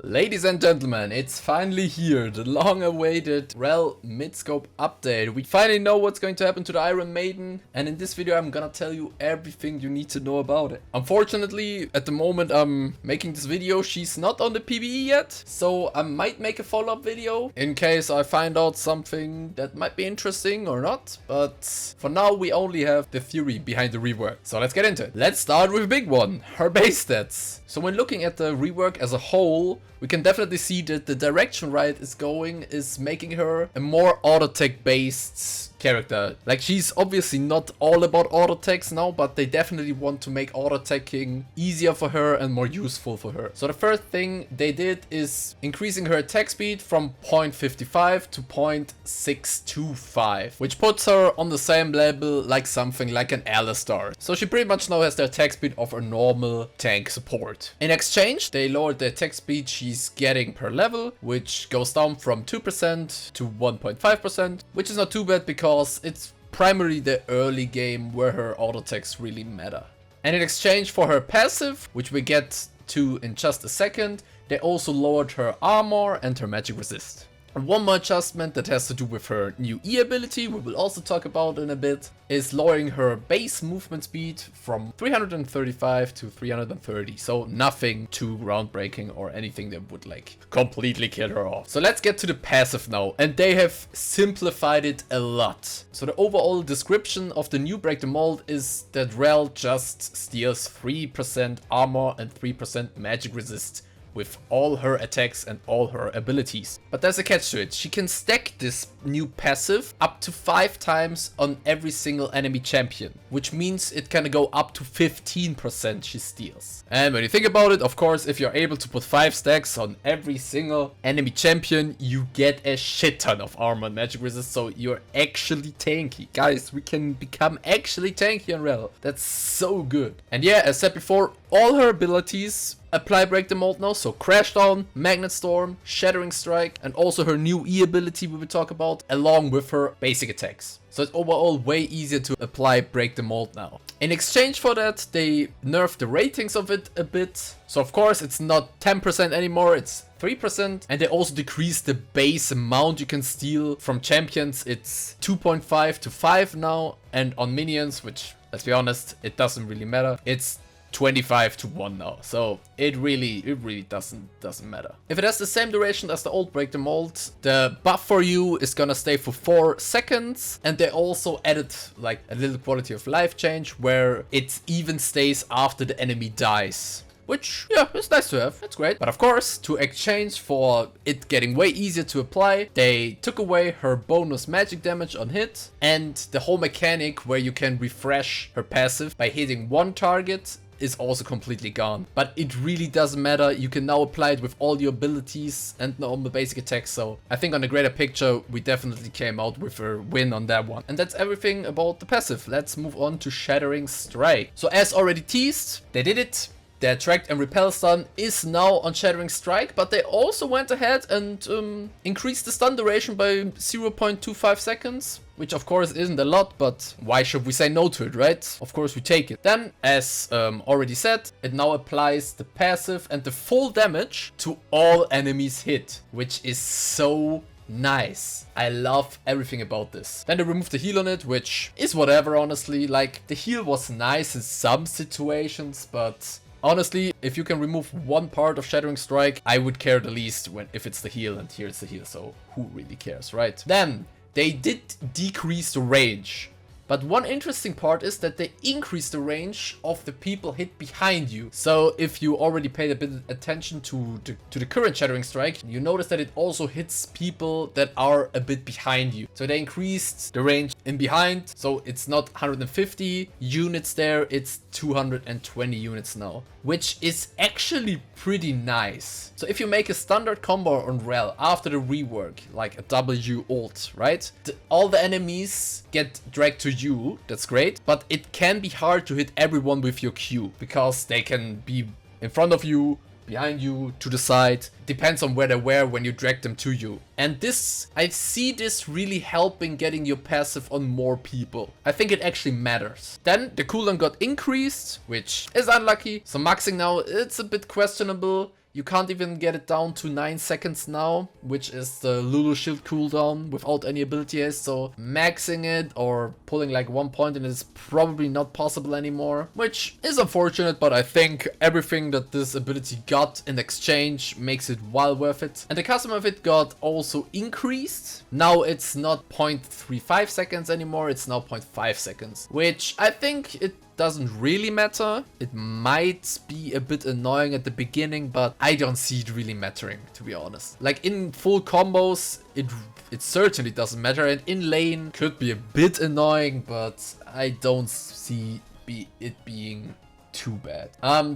Ladies and gentlemen, it's finally here, the long-awaited Rell Midscope update. We finally know what's going to happen to the Iron Maiden, and in this video I'm gonna tell you everything you need to know about it. Unfortunately, at the moment I'm making this video, she's not on the PvE yet, so I might make a follow-up video in case I find out something that might be interesting or not, but for now we only have the theory behind the rework. So let's get into it. Let's start with a big one, her base stats. So when looking at the rework as a whole, we can definitely see that the direction Riot is going is making her a more auto-tech based character. Like, she's obviously not all about auto-techs now, but they definitely want to make auto-teching easier for her and more useful for her. So the first thing they did is increasing her attack speed from 0.55 to 0.625, which puts her on the same level like something like an Alistar. So she pretty much now has the attack speed of a normal tank support. In exchange, they lowered the attack speed she's getting per level, which goes down from 2% to 1.5%, which is not too bad because it's primarily the early game where her auto attacks really matter. And in exchange for her passive, which we get to in just a second, they also lowered her armor and her magic resist. And one more adjustment that has to do with her new E ability, we will also talk about in a bit, is lowering her base movement speed from 335 to 330. So nothing too groundbreaking or anything that would like completely kill her off. So let's get to the passive now, and they have simplified it a lot. So the overall description of the new Break the Mold is that Rell just steals 3% armor and 3% magic resist with all her attacks and all her abilities. But there's a catch to it. She can stack this new passive up to 5 times on every single enemy champion, which means it can go up to 15% she steals. And when you think about it, of course, if you're able to put 5 stacks on every single enemy champion, you get a shit ton of armor and magic resist, so you're actually tanky. Guys, we can become actually tanky on Rell. That's so good. And yeah, as said before, all her abilities apply Break the Mold now, so Crash Down, Magnet Storm, Shattering Strike, and also her new E ability we will talk about, along with her basic attacks. So it's overall way easier to apply Break the Mold now. In exchange for that, they nerfed the ratings of it a bit. So of course it's not 10% anymore, it's 3%. And they also decreased the base amount you can steal from champions. It's 2.5 to 5 now. And on minions, which, let's be honest, it doesn't really matter, it's 25 to 1 now, so it really doesn't matter. If it has the same duration as the old Break the Mold, the buff for you is gonna stay for 4 seconds, and they also added like a little quality of life change where it even stays after the enemy dies. Which, yeah, it's nice to have, it's great. But of course, to exchange for it getting way easier to apply, they took away her bonus magic damage on hit, and the whole mechanic where you can refresh her passive by hitting one target is also completely gone. But it really doesn't matter, you can now apply it with all your abilities and normal basic attacks, so I think on the greater picture we definitely came out with a win on that one. And that's everything about the passive. Let's move on to Shattering Strike. So as already teased, they did it. The attract and repel stun is now on Shattering Strike, but they also went ahead and increased the stun duration by 0.25 seconds. Which of course isn't a lot, but why should we say no to it, right? Of course we take it. Then, as already said, it now applies the passive and the full damage to all enemies hit, which is so nice. I love everything about this. Then they removed the heal on it, which is whatever, honestly. Like, the heal was nice in some situations, but honestly, if you can remove one part of Shattering Strike, I would care the least if it's the heal, and here's the heal, so who really cares, right? Then they did decrease the range. But one interesting part is that they increased the range of the people hit behind you. So if you already paid a bit of attention to the current Shattering Strike, you notice that it also hits people that are a bit behind you. So they increased the range in behind. So it's not 150 units there, it's 220 units now, which is actually pretty nice. So if you make a standard combo on Rell after the rework, like a W ult, right? All the enemies get dragged to you, that's great, but it can be hard to hit everyone with your Q, because they can be in front of you, behind you, to the side. Depends on where they were when you drag them to you. And this, I see this really helping getting your passive on more people. I think it actually matters. Then the cooldown got increased, which is unlucky. So maxing now, it's a bit questionable. You can't even get it down to 9 seconds now, which is the Lulu shield cooldown without any ability haste. So maxing it or pulling like 1 point in it is probably not possible anymore, which is unfortunate, but I think everything that this ability got in exchange makes it well worth it. And the custom of it got also increased. Now it's not 0.35 seconds anymore, it's now 0.5 seconds, which I think it doesn't really matter. It might be a bit annoying at the beginning, but I don't see it really mattering, to be honest. Like in full combos, it certainly doesn't matter, and in lane could be a bit annoying, but I don't see it being too bad.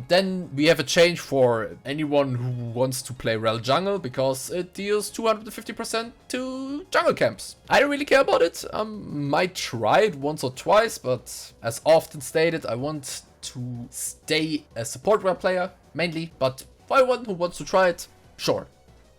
Then we have a change for anyone who wants to play Rell jungle, because it deals 250% to jungle camps. I don't really care about it. Might try it once or twice, but as often stated, I want to stay a support Rell player mainly, but for anyone who wants to try it, sure,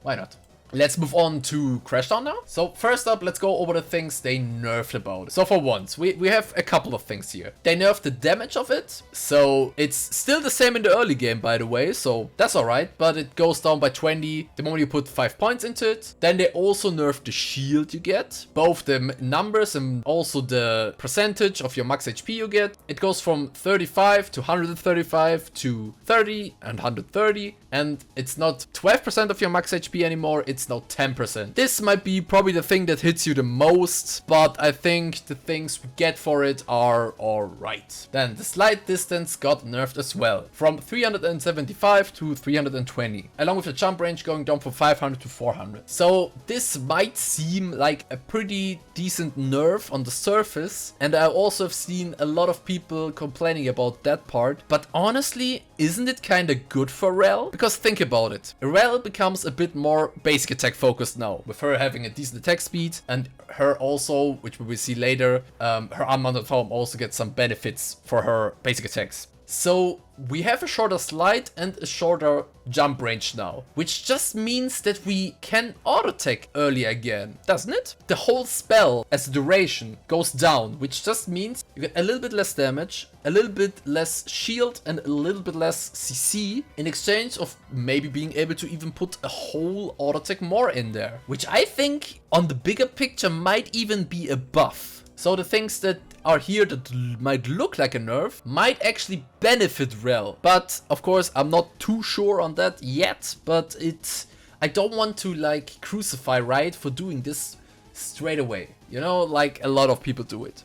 why not? Let's move on to Crashdown now. So first up, let's go over the things they nerfed about it. So for once, we have a couple of things here. They nerfed the damage of it. So it's still the same in the early game, by the way. So that's alright, but it goes down by 20 the moment you put 5 points into it. Then they also nerfed the shield you get. Both the numbers and also the percentage of your max HP you get. It goes from 35 to 135 to 30 and 130. And it's not 12% of your max HP anymore, it's now 10%. This might be probably the thing that hits you the most, but I think the things we get for it are alright. Then the slide distance got nerfed as well, from 375 to 320, along with the jump range going down from 500 to 400. So this might seem like a pretty decent nerf on the surface, and I also have seen a lot of people complaining about that part, but honestly, isn't it kinda good for Rell? Because think about it, Rell becomes a bit more basic attack focused now, with her having a decent attack speed, and her also, which we will see later, her unmounted form also gets some benefits for her basic attacks. So we have a shorter slide and a shorter jump range now, which just means that we can auto-attack early again, doesn't it? The whole spell as a duration goes down, which just means you get a little bit less damage, a little bit less shield and a little bit less CC in exchange of maybe being able to even put a whole auto-attack more in there, which I think on the bigger picture might even be a buff. So the things that are here that might look like a nerf might actually benefit Rell. But of course, I'm not too sure on that yet, but I don't want to like crucify Riot for doing this straight away. You know, like a lot of people do it.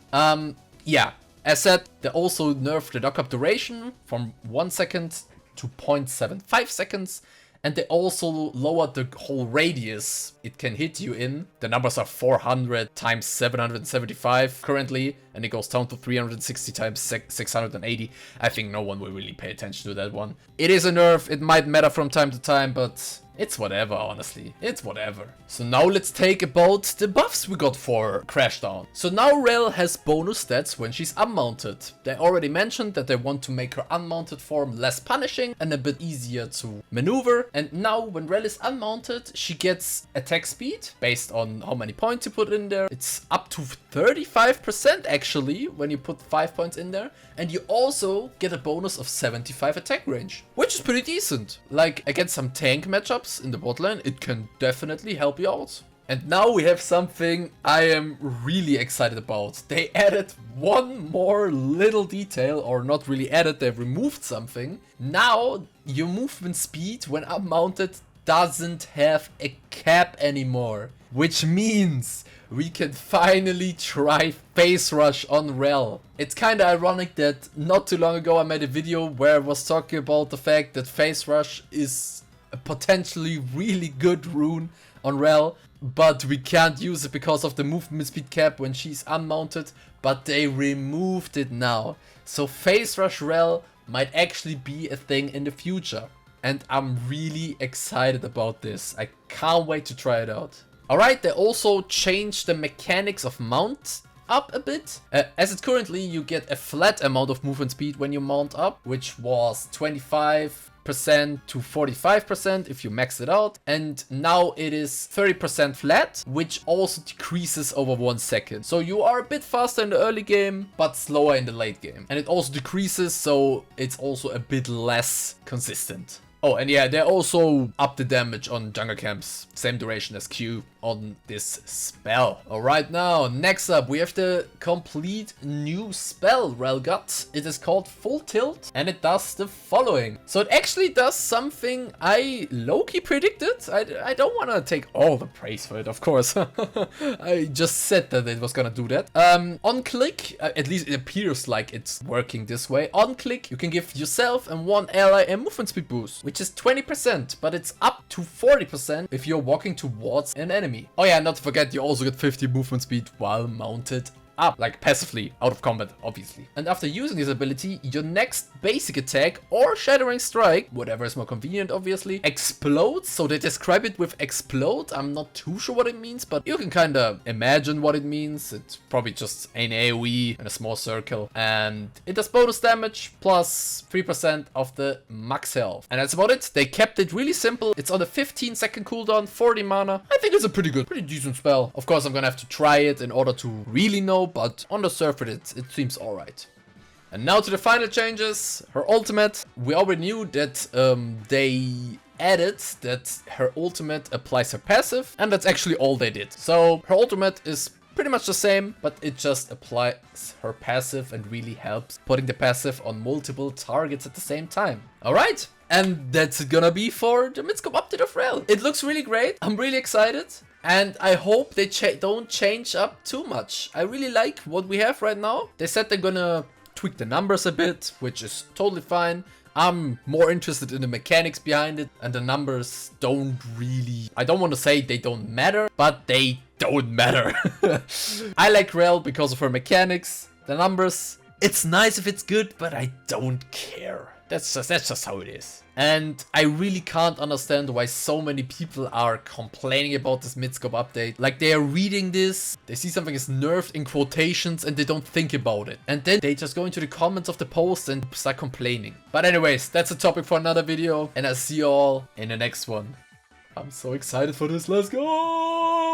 Yeah, as said, they also nerfed the knockup duration from 1 second to 0.75 seconds. And they also lowered the whole radius it can hit you in. The numbers are 400 times 775 currently, and it goes down to 360 times 680. I think no one will really pay attention to that one. It is a nerf, it might matter from time to time, but it's whatever, honestly. It's whatever. So now let's take about the buffs we got for Crashdown. So now Rell has bonus stats when she's unmounted. They already mentioned that they want to make her unmounted form less punishing and a bit easier to maneuver. And now when Rell is unmounted, she gets attack speed based on how many points you put in there. It's up to 35% actually when you put 5 points in there. And you also get a bonus of 75 attack range, which is pretty decent. Like against some tank matchups in the bot lane, it can definitely help you out. And now we have something I am really excited about. They added one more little detail, or not really added, they removed something. Now your movement speed when unmounted doesn't have a cap anymore, which means we can finally try Phase Rush on Rell. It's kinda ironic that not too long ago I made a video where I was talking about the fact that Phase Rush is a potentially really good rune on Rell, but we can't use it because of the movement speed cap when she's unmounted, but they removed it now. So Phase Rush Rell might actually be a thing in the future. And I'm really excited about this. I can't wait to try it out. Alright, they also changed the mechanics of mount up a bit. As it's currently, you get a flat amount of movement speed when you mount up, which was 25% to 45% if you max it out. And now it is 30% flat, which also decreases over 1 second. So you are a bit faster in the early game, but slower in the late game. And it also decreases, so it's also a bit less consistent. Oh, and yeah, they also up the damage on jungle camps. Same duration as Q on this spell. Alright, now, next up, we have the complete new spell Rell got. It is called Full Tilt, and it does the following. So it actually does something I low-key predicted. I don't want to take all the praise for it, of course. I just said that it was gonna do that. On click, at least it appears like it's working this way. On click, you can give yourself and one ally a movement speed boost, which is 20%, but it's up to 40% if you're walking towards an enemy. Oh yeah, not to forget, you also get 50 movement speed while mounted up, like passively, out of combat, obviously. And after using this ability, your next basic attack or Shattering Strike, whatever is more convenient, obviously, explodes. So they describe it with explode. I'm not too sure what it means, but you can kind of imagine what it means. It's probably just an AoE in a small circle, and it does bonus damage plus 3% of the max health. And that's about it. They kept it really simple. It's on a 15-second cooldown, 40 mana. I think it's a pretty decent spell. Of course, I'm gonna have to try it in order to really know, but on the surface it seems alright. And now to the final changes. Her ultimate, we already knew that they added that her ultimate applies her passive, and that's actually all they did. So her ultimate is pretty much the same, but it just applies her passive and really helps putting the passive on multiple targets at the same time. Alright, and that's gonna be for the Midscope update of Rell. It looks really great. I'm really excited. And I hope they don't change up too much. I really like what we have right now. They said they're gonna tweak the numbers a bit, which is totally fine. I'm more interested in the mechanics behind it, and the numbers don't really... I don't want to say they don't matter, but they don't matter. I like Rell because of her mechanics. The numbers, it's nice if it's good, but I don't care. That's just how it is. And I really can't understand why so many people are complaining about this Midscope update. Like, they are reading this, they see something is nerfed in quotations, and they don't think about it. And then they just go into the comments of the post and start complaining. But anyways, that's a topic for another video, and I'll see you all in the next one. I'm so excited for this, let's go!